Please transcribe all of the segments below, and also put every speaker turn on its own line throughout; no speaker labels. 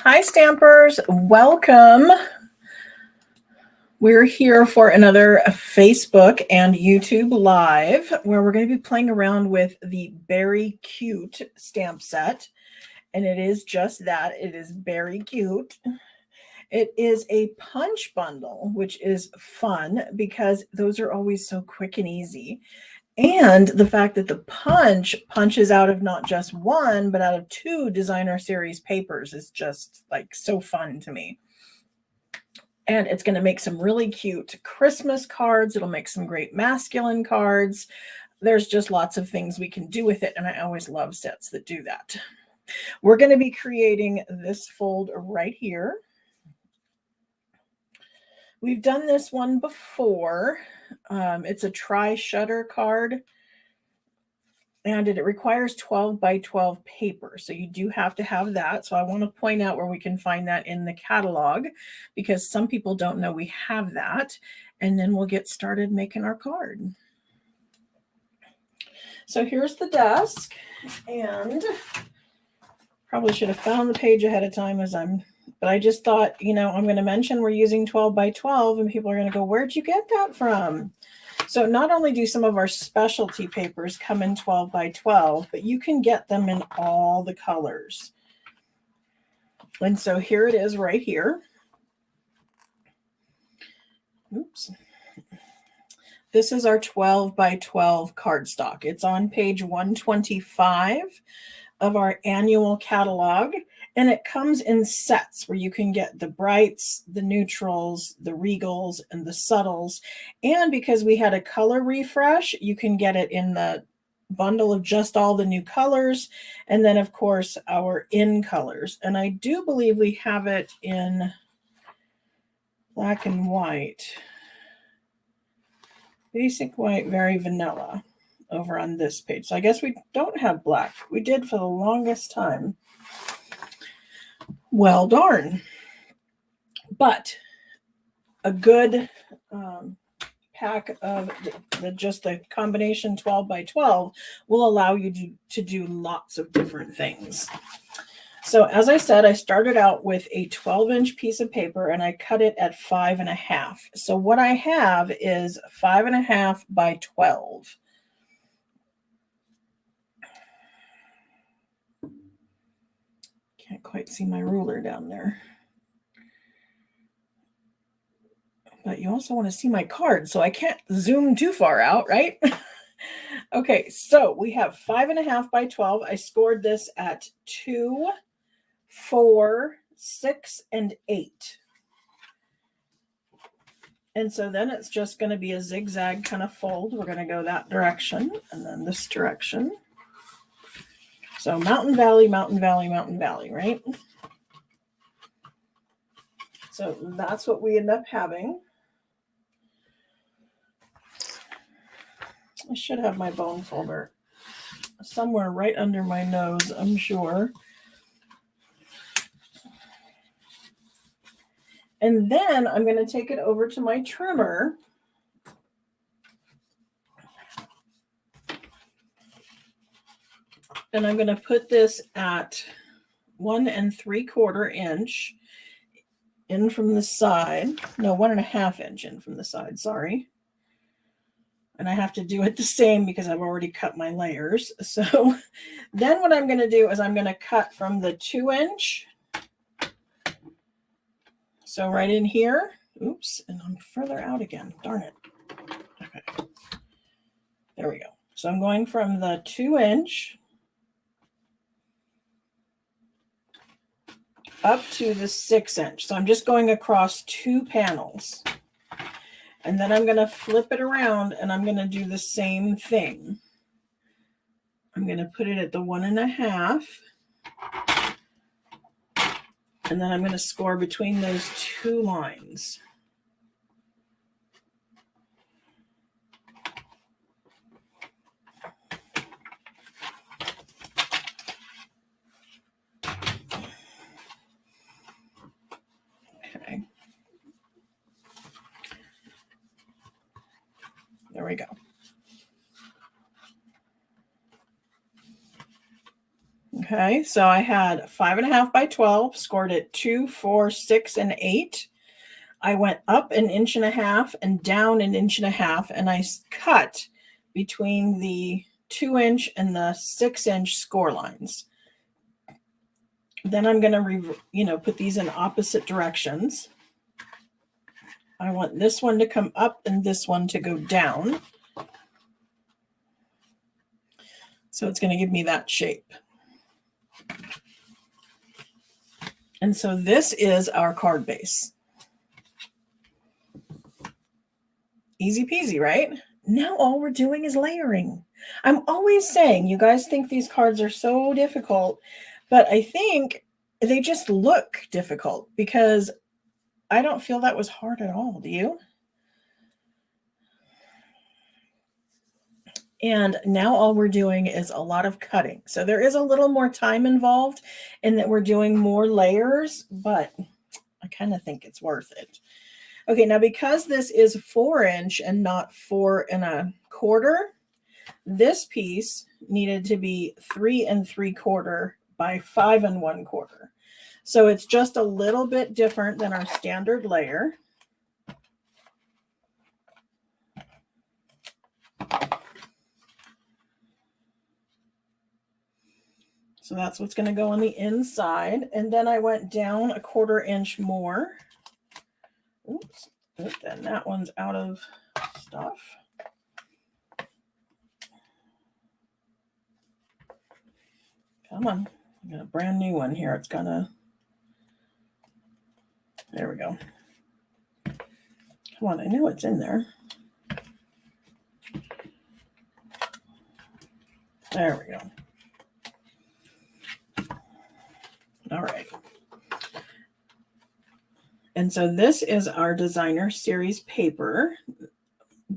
Hi, Stampers. Welcome. We're here for another Facebook and YouTube Live where we're going to be playing around with the Beary Cute stamp set. And it is just that. It is very cute. It is a punch bundle, which is fun because those are always so quick and easy. And the fact that the punches out of not just one, but out of two designer series papers is just like so fun to me. And it's going to make some really cute Christmas cards. It'll make some great masculine cards. There's just lots of things we can do with it. And I always love sets that do that. We're going to be creating this fold right here. We've done this one before. It's a tri-shutter card. And it requires 12 by 12 paper. So you do have to have that. So I want to point out where we can find that in the catalog because some people don't know we have that. And then we'll get started making our card. So here's the desk. And probably should have found the page ahead of time but I just thought, I'm going to mention we're using 12 by 12 and people are going to go, where'd you get that from? So not only do some of our specialty papers come in 12 by 12, but you can get them in all the colors. And so here it is right here. Oops. This is our 12 by 12 cardstock. It's on page 125 of our annual catalog. And it comes in sets where you can get the brights, the neutrals, the regals, and the subtles. And because we had a color refresh, you can get it in the bundle of just all the new colors. And then, of course, our in colors. And I do believe we have it in black and white. Basic white, very vanilla over on this page. So I guess we don't have black. We did for the longest time. Well, darn. But a good pack of just the combination 12 by 12 will allow you to do lots of different things. So as I said, I started out with a 12-inch piece of paper and I cut it at 5.5. So what I have is 5.5 by 12. Can't quite see my ruler down there. But you also want to see my card, so I can't zoom too far out, right? Okay, so we have 5.5 by 12. I scored this at 2, 4, 6, and 8. And so then it's just going to be a zigzag kind of fold. We're going to go that direction and then this direction. So mountain, valley, mountain, valley, mountain, valley, right? So that's what we end up having. I should have my bone folder somewhere right under my nose, I'm sure. And then I'm going to take it over to my trimmer. And I'm going to put this at 1 3/4 inch in from the side. No, 1.5 inch in from the side, sorry. And I have to do it the same because I've already cut my layers. So then what I'm going to do is I'm going to cut from the 2-inch. So right in here. Oops, and I'm further out again. Darn it. Okay. There we go. So I'm going from the 2-inch up to the 6-inch. So I'm just going across 2 panels. And then I'm going to flip it around and I'm going to do the same thing. I'm going to put it at the 1.5. And then I'm going to score between those 2 lines. Okay. There we go. Okay, so I had 5.5 by 12, scored it 2, 4, 6, and 8. I went up 1.5 inches and down 1.5 inches, and I cut between the 2-inch and the 6-inch score lines. Then I'm going to, put these in opposite directions. I want this one to come up and this one to go down. So it's going to give me that shape. And so this is our card base. Easy peasy, right? Now all we're doing is layering. I'm always saying, you guys think these cards are so difficult, but I think they just look difficult because I don't feel that was hard at all. Do you? And now all we're doing is a lot of cutting. So there is a little more time involved in that we're doing more layers, but I kind of think it's worth it. Okay, now because this is 4-inch and not 4 1/4, this piece needed to be 3 3/4 by 5 1/4. So it's just a little bit different than our standard layer. So that's what's going to go on the inside. And then I went down 1/4 inch more. Oops, then that one's out of stuff. Come on, I got a brand new one here. It's gonna, there we go. Come on, I know it's in there. There we go. All right. And so this is our designer series paper,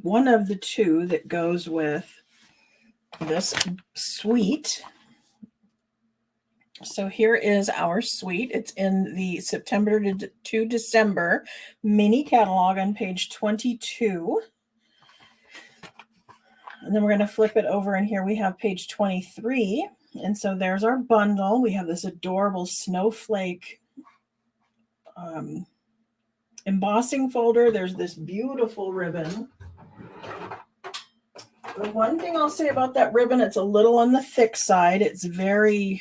one of the two that goes with this suite. So here is our suite. It's in the September to December mini catalog on page 22. And then we're going to flip it over, and here we have page 23. And so there's our bundle. We have this adorable snowflake embossing folder. There's this beautiful ribbon. The one thing I'll say about that ribbon, it's a little on the thick side. It's very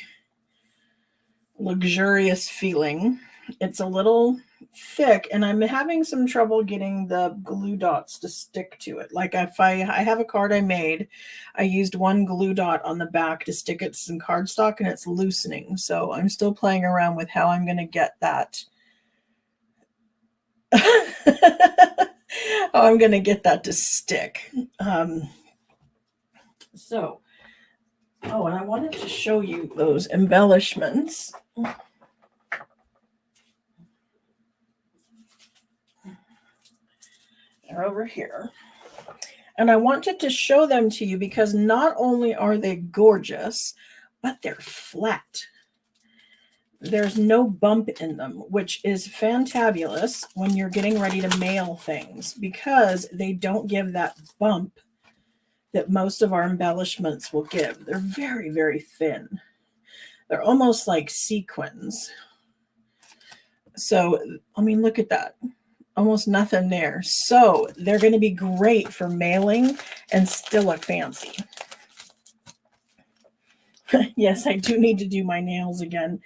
luxurious feeling. It's a little thick, and I'm having some trouble getting the glue dots to stick to it. Like if I have a card I made, I used one glue dot on the back to stick it to some cardstock, and it's loosening. So I'm still playing around with how I'm going to get that. How I'm going to get that to stick. And I wanted to show you those embellishments. They're over here. And I wanted to show them to you because not only are they gorgeous, but they're flat. There's no bump in them, which is fantabulous when you're getting ready to mail things because they don't give that bump that most of our embellishments will give. They're very, very thin. They're almost like sequins. So, I mean, look at that. Almost nothing there. So they're going to be great for mailing and still look fancy. Yes, I do need to do my nails again.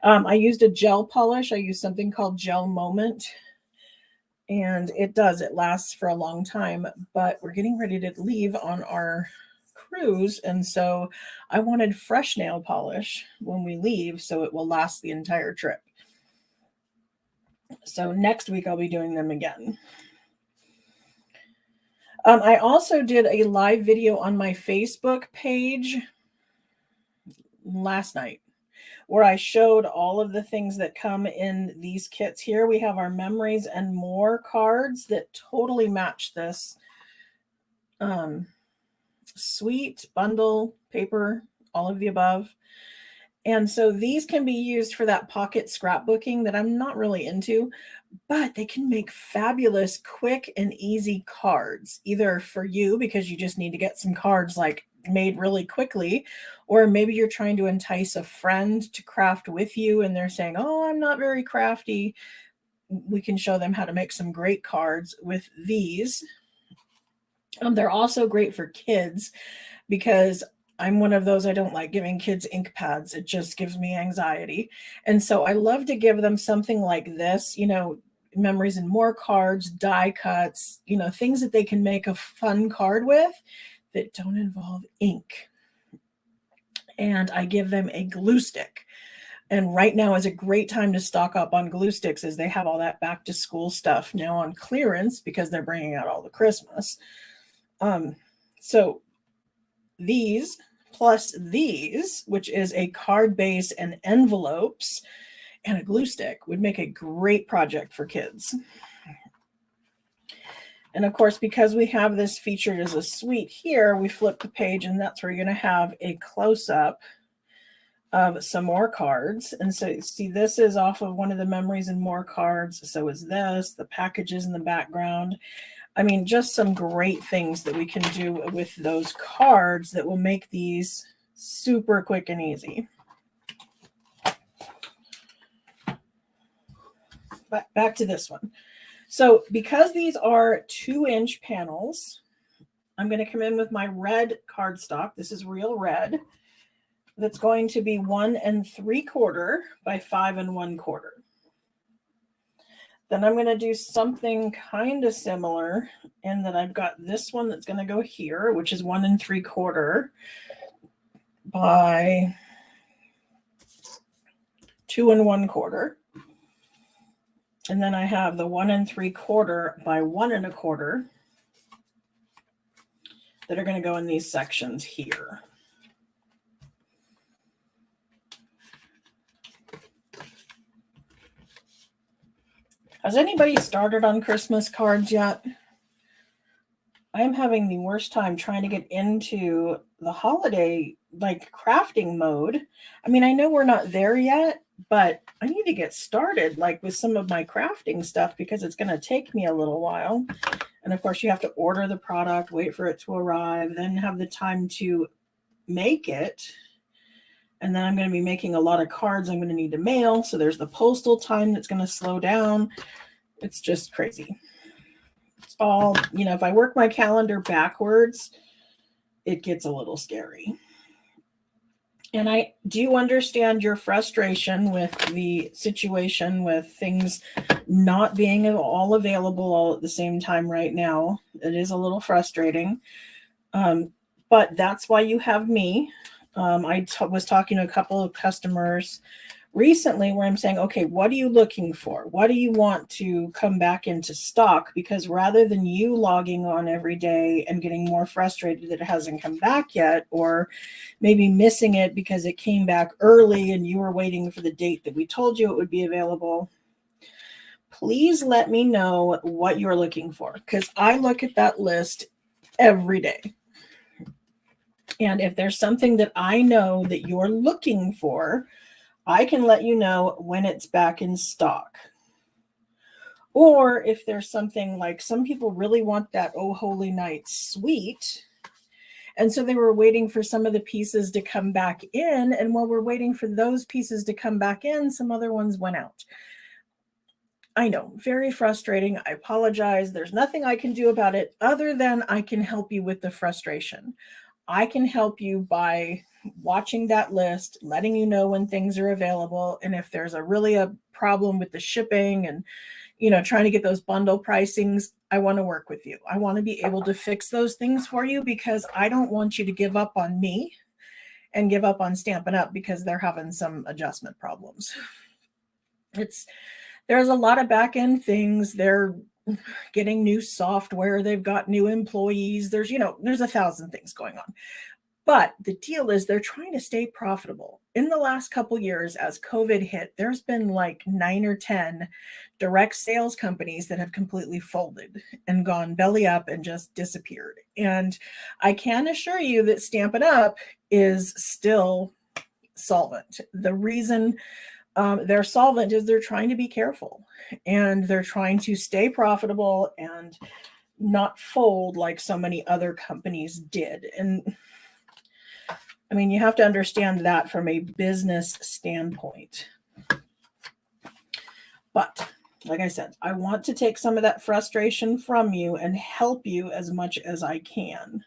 I used a gel polish. I used something called Gel Moment. And it lasts for a long time. But we're getting ready to leave on our cruise. And so I wanted fresh nail polish when we leave so it will last the entire trip. So next week I'll be doing them again. I also did a live video on my Facebook page last night where I showed all of the things that come in these kits here. We have our Memories and More cards that totally match this suite, bundle, paper, all of the above. And so these can be used for that pocket scrapbooking that I'm not really into, but they can make fabulous, quick and easy cards, either for you because you just need to get some cards like made really quickly, Or maybe you're trying to entice a friend to craft with you and they're saying, oh, I'm not very crafty. We can show them how to make some great cards with these. They're also great for kids because I'm one of those, I don't like giving kids ink pads. It just gives me anxiety. And so I love to give them something like this, memories and more cards, die cuts, things that they can make a fun card with that don't involve ink. And I give them a glue stick. And right now is a great time to stock up on glue sticks as they have all that back to school stuff now on clearance because they're bringing out all the Christmas. So these plus these, which is a card base and envelopes and a glue stick, would make a great project for kids. And of course, because we have this featured as a suite here, we flip the page and that's where you're going to have a close-up of some more cards. And so see, this is off of one of the memories and more cards. So is this, the packages in the background. I mean, just some great things that we can do with those cards that will make these super quick and easy. But back to this one. So because these are 2-inch panels, I'm going to come in with my red cardstock. This is real red. That's going to be 1 3/4 by 5 1/4. Then I'm going to do something kind of similar in that I've got this one that's going to go here, which is 1 3/4 by 2 1/4. And then I have the 1 3/4 by 1 1/4 that are going to go in these sections here. Has anybody started on Christmas cards yet? I am having the worst time trying to get into the holiday, crafting mode. I mean, I know we're not there yet, but I need to get started, with some of my crafting stuff because it's going to take me a little while. And of course, you have to order the product, wait for it to arrive, then have the time to make it. And then I'm going to be making a lot of cards I'm going to need to mail. So there's the postal time that's going to slow down. It's just crazy. It's all, if I work my calendar backwards, it gets a little scary. And I do understand your frustration with the situation with things not being all available all at the same time right now. It is a little frustrating. But that's why you have me. I was talking to a couple of customers recently where I'm saying, okay, what are you looking for? What do you want to come back into stock? Because rather than you logging on every day and getting more frustrated that it hasn't come back yet, or maybe missing it because it came back early and you were waiting for the date that we told you it would be available, please let me know what you're looking for, because I look at that list every day. And if there's something that I know that you're looking for, I can let you know when it's back in stock. Or if there's something like some people really want that Oh Holy Night suite. And so they were waiting for some of the pieces to come back in. And while we're waiting for those pieces to come back in, some other ones went out. I know, very frustrating. I apologize. There's nothing I can do about it other than I can help you with the frustration. I can help you by watching that list, letting you know when things are available. And if there's a problem with the shipping and, trying to get those bundle pricings, I want to work with you. I want to be able to fix those things for you because I don't want you to give up on me and give up on Stampin' Up because they're having some adjustment problems. There's a lot of back end things. They're getting new software. They've got new employees. There's 1,000 things going on. But the deal is they're trying to stay profitable. In the last couple years, as COVID hit, there's been 9 or 10 direct sales companies that have completely folded and gone belly up and just disappeared. And I can assure you that Stampin' Up! Is still solvent. The reason they're solvent is they're trying to be careful and they're trying to stay profitable and not fold like so many other companies did. And I mean, you have to understand that from a business standpoint. But like I said, I want to take some of that frustration from you and help you as much as I can.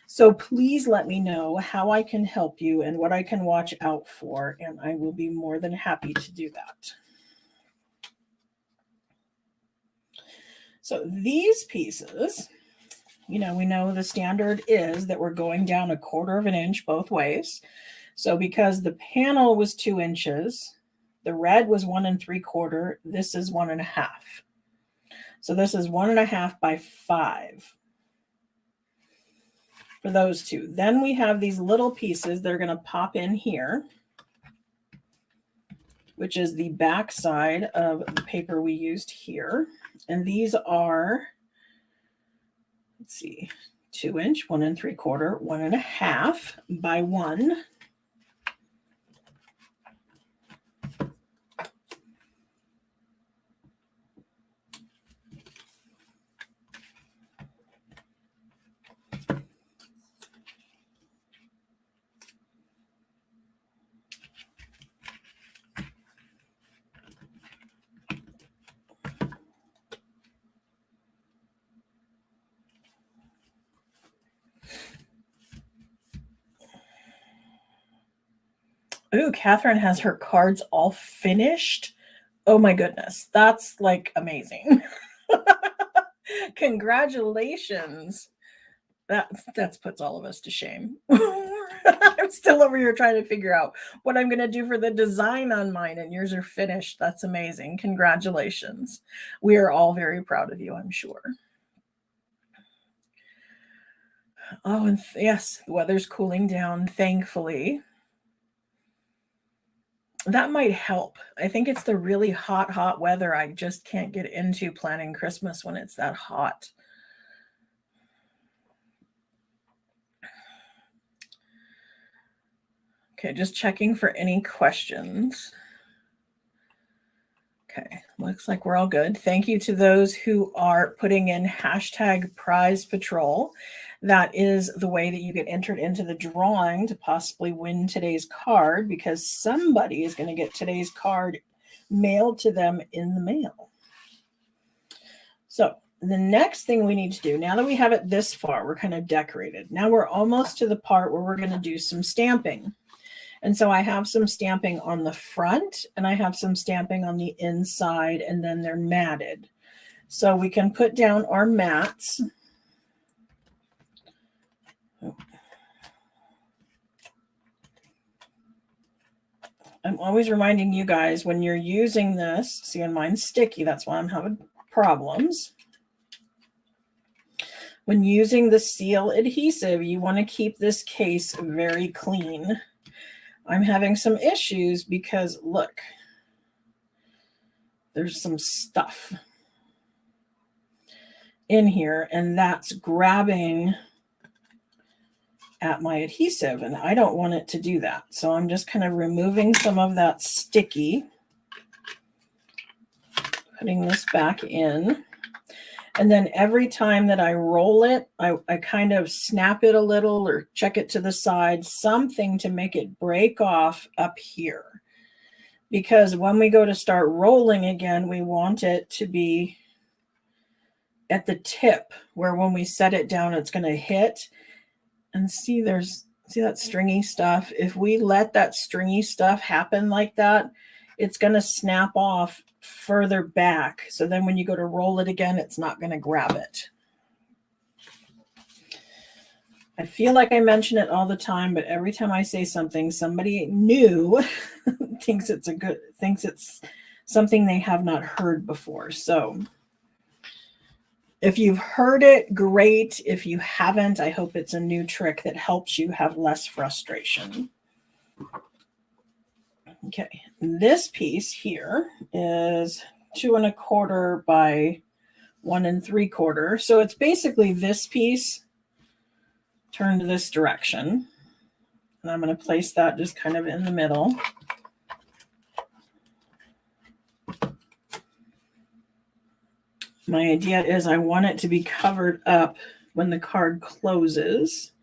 So please let me know how I can help you and what I can watch out for, and I will be more than happy to do that. So these pieces, you know, we know the standard is that we're going down 1/4 of an inch both ways. So because the panel was 2 inches, the red was 1 3/4, this is 1 1/2. So this is 1 1/2 by 5 for those two. Then we have these little pieces that are going to pop in here, which is the back side of the paper we used here. And these are, let's see, 2 inch, 1 3/4, 1 1/2 by 1. Ooh, Catherine has her cards all finished. Oh my goodness. That's like amazing. Congratulations. That puts all of us to shame. I'm still over here trying to figure out what I'm going to do for the design on mine, and yours are finished. That's amazing. Congratulations. We are all very proud of you, I'm sure. Oh, and yes, the weather's cooling down, thankfully. That might help. I think it's the really hot weather. I just can't get into planning Christmas when it's that hot. Okay, just checking for any questions. Okay, looks like we're all good. Thank you to those who are putting in hashtag prize patrol. That is the way that you get entered into the drawing to possibly win today's card, because somebody is going to get today's card mailed to them in the mail. So the next thing we need to do, now that we have it this far, we're kind of decorated. Now we're almost to the part where we're going to do some stamping. And so I have some stamping on the front and I have some stamping on the inside, and then they're matted. So we can put down our mats. I'm always reminding you guys when you're using this, see, and mine's sticky, that's why I'm having problems. When using the seal adhesive, you want to keep this case very clean. I'm having some issues because look, there's some stuff in here and that's grabbing at my adhesive, and I don't want it to do that. So I'm just kind of removing some of that sticky, putting this back in. And then every time that I roll it, I kind of snap it a little or check it to the side, something to make it break off up here. Because when we go to start rolling again, we want it to be at the tip where when we set it down, it's going to hit. And see that stringy stuff? If we let that stringy stuff happen like that, it's going to snap off further back. So then when you go to roll it again, it's not going to grab it. I feel like I mention it all the time, but every time I say something, somebody new thinks it's something they have not heard before. So if you've heard it, great. If you haven't, I hope it's a new trick that helps you have less frustration. Okay, this piece here is 2 1/4 by 1 3/4. So it's basically this piece turned this direction. And I'm going to place that just kind of in the middle. My idea is I want it to be covered up when the card closes.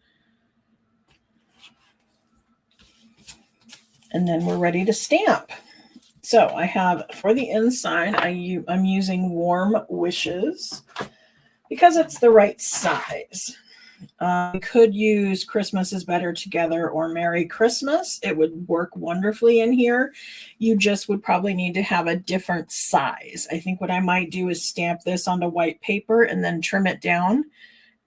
And then we're ready to stamp. So I have, for the inside, I'm using Warm Wishes because it's the right size. We could use Christmas is Better Together or Merry Christmas. It would work wonderfully in here. You just would probably need to have a different size. I think what I might do is stamp this onto white paper and then trim it down,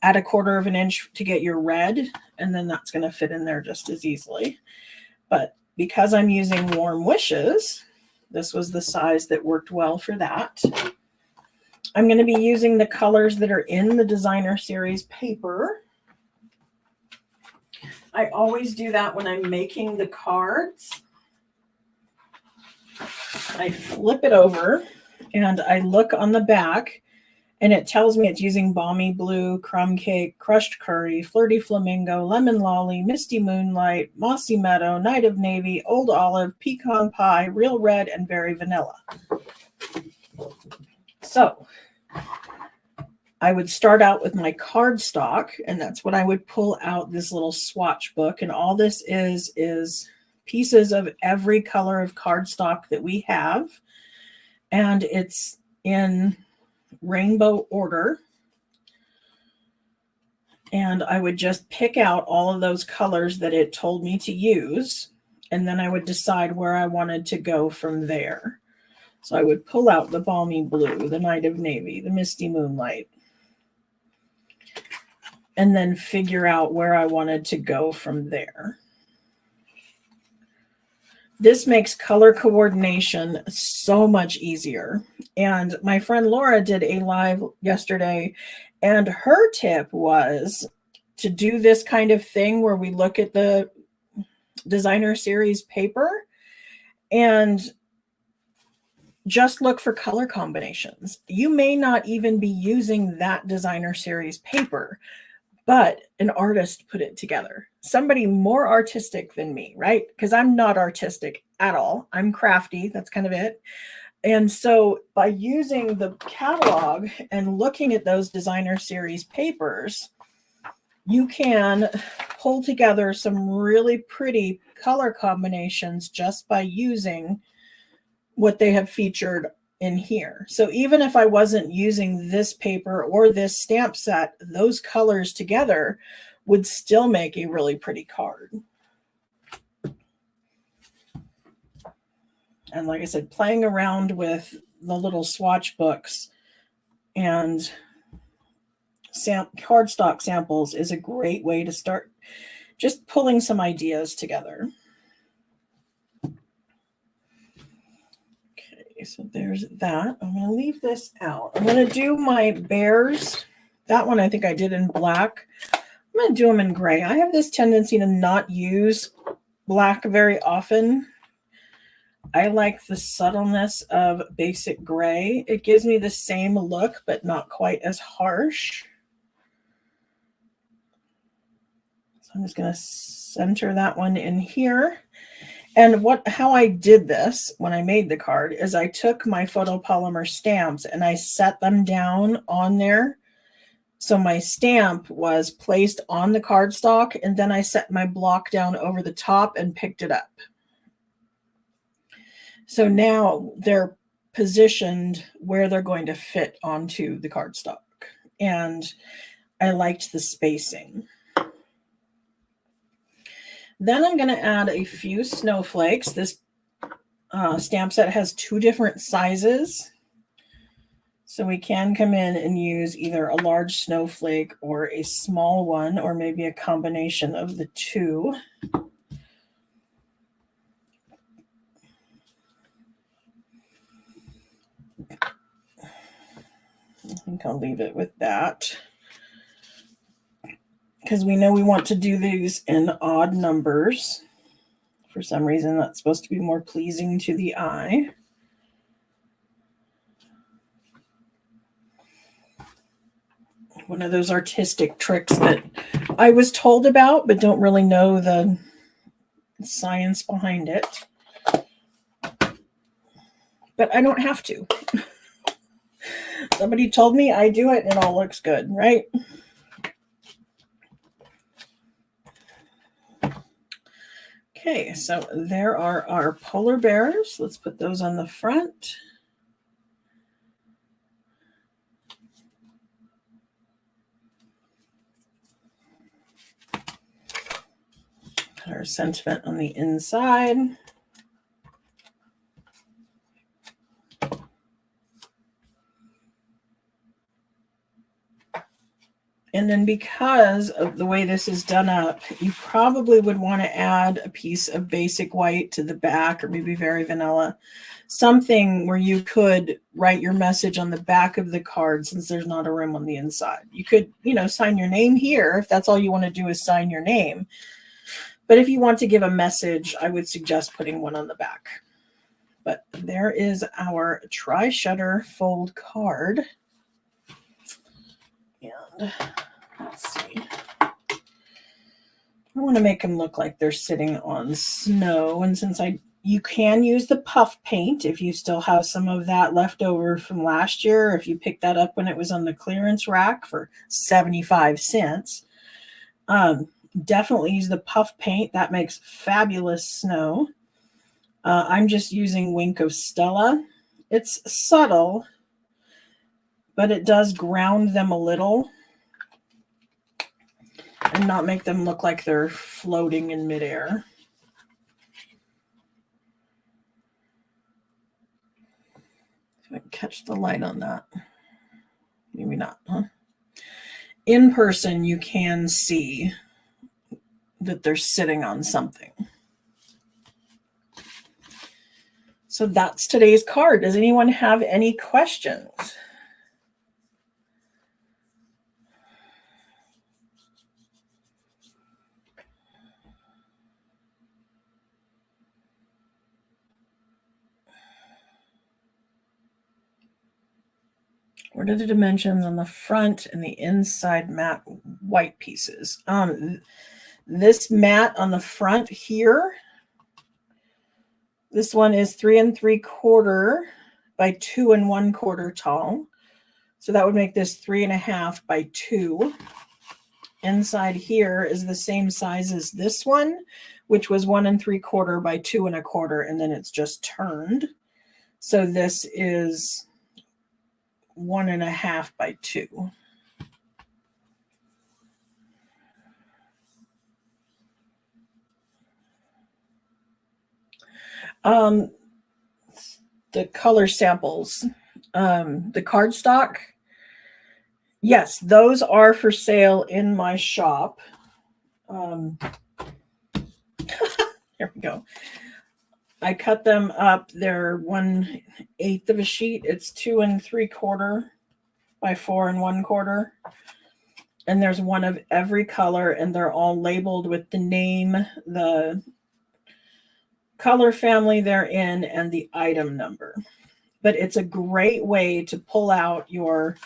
add 1/4 inch to get your red, and then that's going to fit in there just as easily. But because I'm using Warm Wishes, this was the size that worked well for that. I'm going to be using the colors that are in the designer series paper. I always do that when I'm making the cards. I flip it over and I look on the back and it tells me it's using Balmy Blue, Crumb Cake, Crushed Curry, Flirty Flamingo, Lemon Lolly, Misty Moonlight, Mossy Meadow, Night of Navy, Old Olive, Pecan Pie, Real Red, and Berry Vanilla. So I would start out with my cardstock, and that's when I would pull out this little swatch book. And all this is pieces of every color of cardstock that we have. And it's in rainbow order. And I would just pick out all of those colors that it told me to use. And then I would decide where I wanted to go from there. So I would pull out the Balmy Blue, the Night of Navy, the Misty Moonlight, and then figure out where I wanted to go from there. This makes color coordination so much easier. And my friend Laura did a live yesterday, and her tip was to do this kind of thing where we look at the designer series paper and just look for color combinations. You may not even be using that designer series paper, but an artist put it together. Somebody more artistic than me, right? Because I'm not artistic at all. I'm crafty. That's kind of it. And so by using the catalog and looking at those designer series papers, you can pull together some really pretty color combinations just by using what they have featured in here. So even if I wasn't using this paper or this stamp set, those colors together would still make a really pretty card. And like I said, playing around with the little swatch books and cardstock samples is a great way to start just pulling some ideas together. So there's that. I'm going to leave this out. I'm going to do my bears. That one I think I did in black. I'm going to do them in gray. I have this tendency to not use black very often. I like the subtleness of basic gray. It gives me the same look, but not quite as harsh. So I'm just going to center that one in here. And how I did this when I made the card is I took my photopolymer stamps and I set them down on there. So my stamp was placed on the cardstock, and then I set my block down over the top and picked it up. So now they're positioned where they're going to fit onto the cardstock. And I liked the spacing. Then I'm going to add a few snowflakes. This stamp set has 2 different sizes. So we can come in and use either a large snowflake or a small one, or maybe a combination of the 2. I think I'll leave it with that, because we know we want to do these in odd numbers. For some reason, that's supposed to be more pleasing to the eye. One of those artistic tricks that I was told about, but don't really know the science behind it. But I don't have to. Somebody told me, I do it, and it all looks good, right? Okay, so there are our polar bears. Let's put those on the front. Put our sentiment on the inside. And then because of the way this is done up, you probably would want to add a piece of basic white to the back, or maybe very vanilla, something where you could write your message on the back of the card since there's not a rim on the inside. You could, sign your name here if that's all you want to do is sign your name. But if you want to give a message, I would suggest putting one on the back. But there is our tri-shutter fold card. And let's see. I want to make them look like they're sitting on snow. And since you can use the puff paint if you still have some of that left over from last year, if you picked that up when it was on the clearance rack for 75 cents. Definitely use the puff paint. That makes fabulous snow. I'm just using Wink of Stella. It's subtle, but it does ground them a little and not make them look like they're floating in midair. If I can catch the light on that. Maybe not, huh? In person, you can see that they're sitting on something. So that's today's card. Does anyone have any questions? What are the dimensions on the front and the inside matte white pieces? This mat on the front here, this one is 3 3/4 by 2 1/4 tall. So that would make this 3.5 by 2. Inside here is the same size as this one, which was 1 3/4 by 2 1/4, and then it's just turned. So this is 1.5 by 2. The color samples, the cardstock, yes, those are for sale in my shop. Here we go. I cut them up. They're 1/8 of a sheet. It's 2 3/4 by 4 1/4. And there's one of every color, and they're all labeled with the name, the color family they're in, and the item number. But it's a great way to pull out your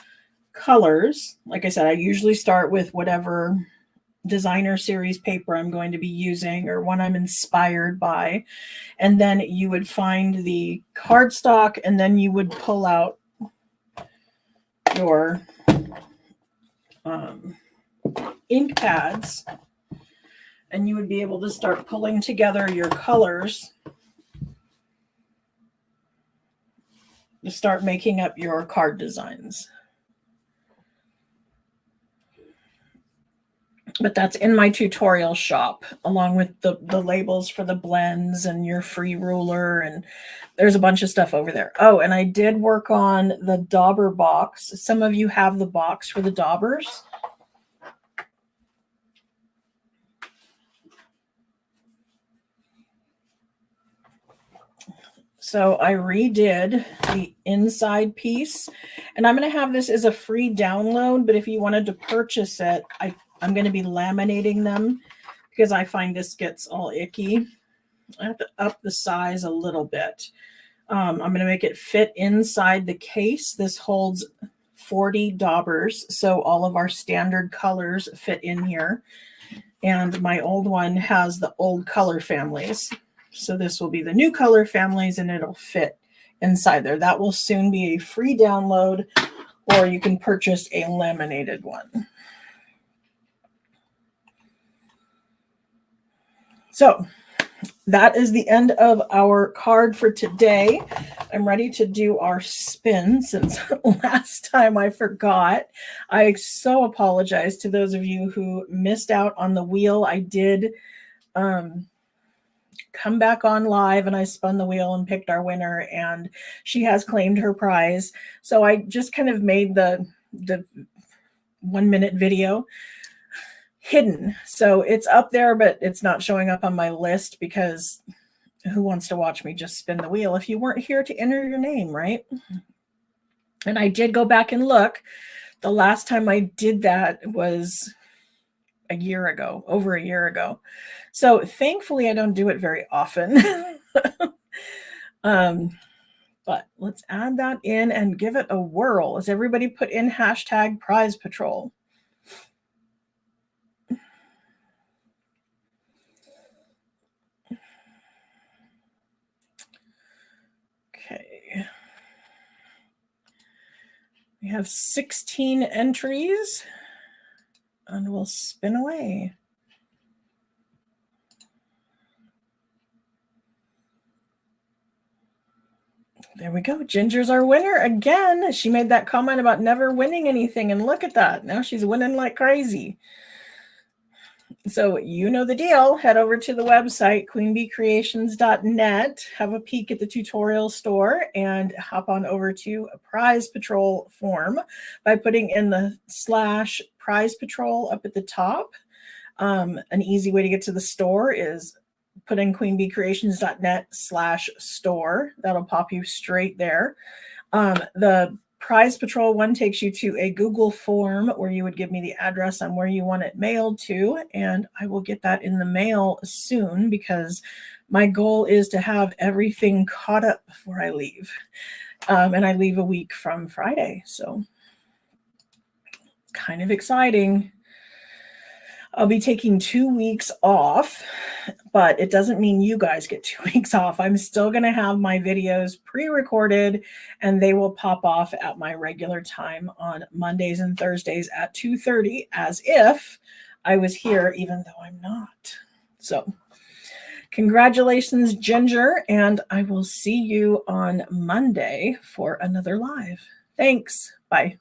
colors. Like I said, I usually start with whatever designer series paper I'm going to be using or one I'm inspired by. And then you would find the cardstock, and then you would pull out your ink pads, and you would be able to start pulling together your colors to start making up your card designs. But that's in my tutorial shop, along with the labels for the blends and your free ruler, and there's a bunch of stuff over there. Oh, and I did work on the dauber box. Some of you have the box for the daubers. So I redid the inside piece, and I'm going to have this as a free download, but if you wanted to purchase it, I'm going to be laminating them because I find this gets all icky. I have to up the size a little bit. I'm going to make it fit inside the case. This holds 40 daubers, so all of our standard colors fit in here. And my old one has the old color families. So this will be the new color families, and it'll fit inside there. That will soon be a free download, or you can purchase a laminated one. So that is the end of our card for today. I'm ready to do our spin since last time I forgot. I so apologize to those of you who missed out on the wheel. I did come back on live and I spun the wheel and picked our winner, and she has claimed her prize. So I just kind of made the 1 minute video hidden. So it's up there, but it's not showing up on my list because who wants to watch me just spin the wheel if you weren't here to enter your name, right? And I did go back and look. The last time I did that was a year ago, over a year ago. So thankfully I don't do it very often. But let's add that in and give it a whirl. As everybody put in hashtag prize patrol. Okay. We have 16 entries and we'll spin away. There we go. Ginger's our winner again. She made that comment about never winning anything, and look at that. Now she's winning like crazy. So you know the deal. Head over to the website, queenbeecreations.net, have a peek at the tutorial store, and hop on over to a prize patrol form by putting in the / prize patrol up at the top. An easy way to get to the store is put in queenbeecreations.net /store. That'll pop you straight there. The prize patrol one takes you to a Google form where you would give me the address on where you want it mailed to, and I will get that in the mail soon because my goal is to have everything caught up before I leave. And I leave a week from Friday, so kind of exciting. I'll be taking 2 weeks off, but it doesn't mean you guys get 2 weeks off. I'm still going to have my videos pre-recorded, and they will pop off at my regular time on Mondays and Thursdays at 2:30, as if I was here, even though I'm not. So congratulations, Ginger, and I will see you on Monday for another live. Thanks. Bye.